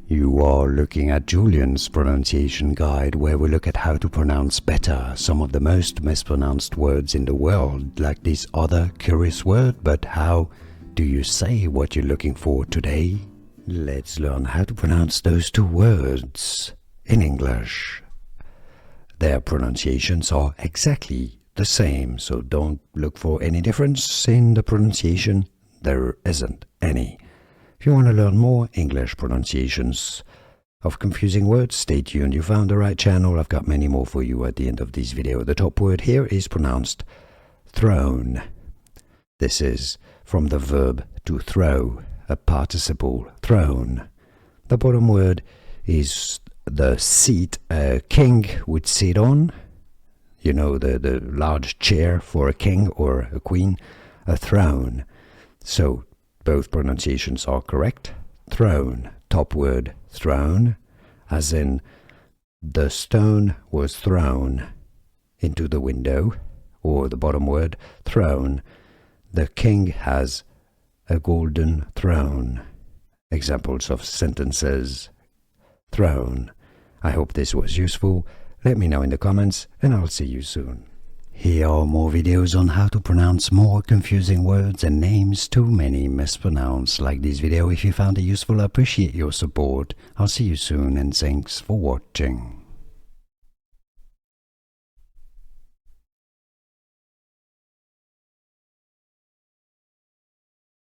You are looking at Julian's pronunciation guide, where we look at how to pronounce better some of the most mispronounced words in the world, like this other curious word. But how do you say what you're looking for today? Let's learn how to pronounce those two words in English. Their pronunciations are exactly the same, so don't look for any difference in the pronunciation. There isn't any. If you want to learn more English pronunciations of confusing words, stay tuned. You found the right channel. I've got many more for you at the end of this video. The top word here is pronounced thrown. This is from the verb to throw, a participle, thrown. The bottom word is the seat a king would sit on. You know, the large chair for a king or a queen, a throne. So both pronunciations are correct. Thrown, top word thrown, as in the stone was thrown into the window, or the bottom word thrown, the king has a golden throne. Examples of sentences, thrown. I hope this was useful. Let me know in the comments, and I'll see you soon. Here are more videos on how to pronounce more confusing words and names too many mispronounced. Like this video if you found it useful. I appreciate your support. I'll see you soon, and thanks for watching.